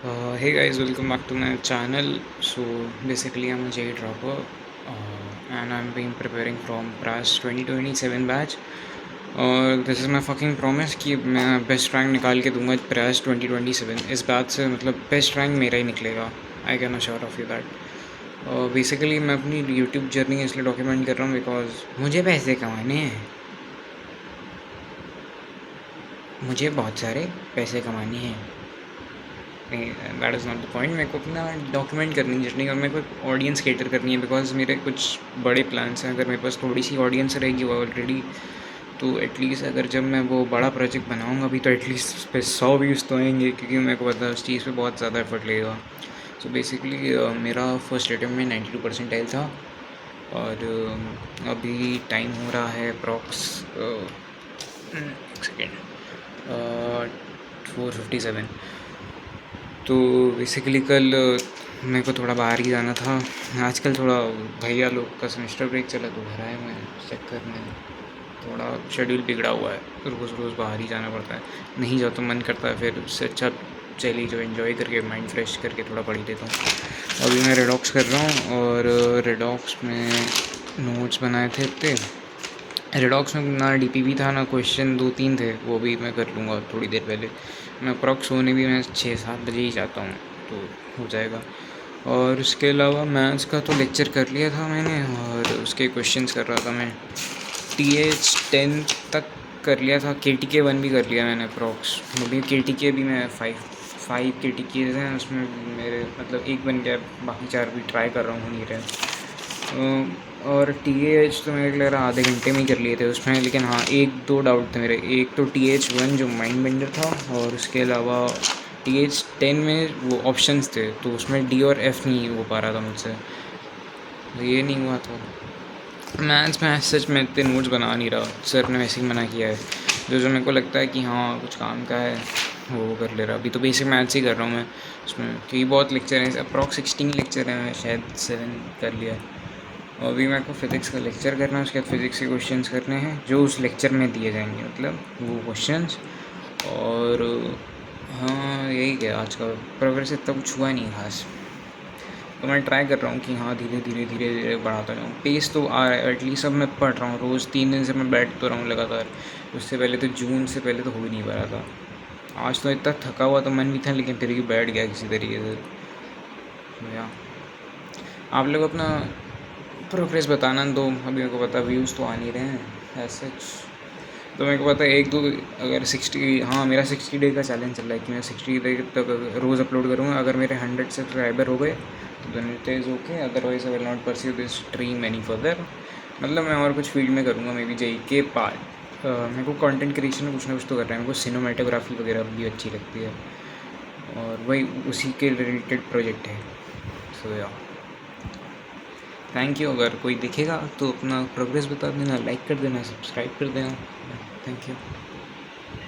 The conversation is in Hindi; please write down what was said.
Hey guys, welcome back to my channel. So basically, I'm a JEE dropper, and I'm been preparing from PRAS 2027 batch. और this is my fucking promise कि मैं बेस्ट रैंक निकाल के दूंगा PRAS 2027। इस बात से मतलब बेस्ट रैंक मेरा ही निकलेगा। I can assure of you that. Basically मैं अपनी यूट्यूब जर्नी इसलिए डॉक्यूमेंट कर रहा हूँ बिकॉज मुझे पैसे कमाने हैं। मुझे बहुत सारे पैसे कमाने हैं। नहीं, that is not the point. मेरे को अपना डॉक्यूमेंट करनी है जर्नी और मेरे को ऑडियंस कैटर करनी है बिकॉज मेरे कुछ बड़े प्लान्स हैं। अगर मेरे पास थोड़ी सी ऑडियंस रहेगी वो ऑलरेडी, तो एटलीस्ट अगर जब मैं वो बड़ा प्रोजेक्ट बनाऊंगा भी तो एटलीस्ट उस पर 100 व्यूज़ तो आएंगे, क्योंकि मेरे को पता है उस चीज़ पे बहुत ज़्यादा एफर्ट लगेगा। सो बेसिकली मेरा फर्स्ट अटेम्प्ट में 92 परसेंटाइल था और अभी टाइम हो रहा है अप्रॉक्स एक सेकेंड 4:57। तो बेसिकली कल मेरे को थोड़ा बाहर ही जाना था। आजकल थोड़ा भैया लोग का सेमेस्टर ब्रेक चला तो घर आए मैं उस चक्कर में थोड़ा शेड्यूल बिगड़ा हुआ है। रोज़ रोज़ बाहर ही जाना पड़ता है, नहीं जाओ तो मन करता है। फिर उससे अच्छा चली जो एंजॉय करके माइंड फ्रेश करके थोड़ा पढ़ लेता हूँ। अभी मैं रेडॉक्स कर रहा हूँ और रेडॉक्स में नोट्स बनाए थे इतने। रेडॉक्स में ना डीपीवी था ना क्वेश्चन, 2-3 थे, वो भी मैं कर लूँगा थोड़ी देर पहले। मैं अप्रॉक्स होने भी मैं 6-7 बजे ही जाता हूँ तो हो जाएगा। और उसके अलावा मैथ्स का तो लेक्चर कर लिया था मैंने और उसके क्वेश्चंस कर रहा था मैं। TH10 तक कर लिया था, KTK 1 भी कर लिया मैंने अप्रॉक्स। अभी KTK भी मैं 5 KTKs हैं उसमें मेरे मतलब एक बन गया, बाकी 4 भी ट्राई कर रहा हूँ, हो नहीं रहे। और TH तो मेरे को लग रहा आधे घंटे में ही कर लिए थे उसमें, लेकिन हाँ 1-2 डाउट थे मेरे। एक तो TH1 जो माइंड बेंडर था और उसके अलावा TH10 में वो ऑप्शंस थे तो उसमें D और F नहीं हो पा रहा था मुझसे, तो ये नहीं हुआ था। मैथ्स में सच में इतने नोट्स बना नहीं रहा, सर ने वैसे ही मना किया है। जो जो मेरे को लगता है कि हाँ कुछ काम का है वो कर ले रहा। अभी तो बेसिक मैथ्स ही कर रहा हूँ मैं उसमें, क्योंकि बहुत लेक्चर हैं, अप्रॉक्स 16 लेक्चर हैं, मैं शायद 7 कर लिया है। और अभी मेरे को फिज़िक्स का लेक्चर करना है, उसके बाद फिज़िक्स के क्वेश्चंस करने हैं जो उस लेक्चर में दिए जाएंगे, मतलब वो क्वेश्चंस। और हाँ यही क्या आज का प्रोग्रेस इतना कुछ हुआ नहीं खास। तो मैं ट्राई कर रहा हूँ कि हाँ धीरे धीरे धीरे धीरे बढ़ाता जाऊँ। पेस तो आ रहा है एटलीस्ट। अब मैं पढ़ रहा हूँ रोज़, 3 दिन से मैं बैठ तो रहा हूँ लगातार। उससे पहले तो जून से पहले तो हो ही नहीं पा रहा था। आज तो इतना थका हुआ तो मन भी था, लेकिन फिर भी बैठ गया किसी तरीके से। भैया आप लोग अपना प्रोग्रेस बताना दो। अभी मेरे को पता व्यूज़ तो आ नहीं रहे हैं ऐसे। तो मेरे को पता है 1-2 अगर 60, हाँ मेरा 60 डे का चैलेंज चल रहा है कि मैं 60 डे तक रोज़ अपलोड करूँगा। अगर मेरे 100 सब्सक्राइबर हो गए तो then it is okay, otherwise I will not pursue this dream any further. मतलब मैं और कुछ फील्ड में करूँगा मे बी जेई के पार्ट। मेरे को कंटेंट क्रिएशन में कुछ ना कुछ तो कर रहा है। मेरे को सिनेमेटोग्राफी वगैरह भी अच्छी लगती है और वही उसी के रिलेटेड प्रोजेक्ट है। सो या थैंक यू। अगर कोई दिखेगा तो अपना प्रोग्रेस बता देना, लाइक कर देना, सब्सक्राइब कर देना। Thank you.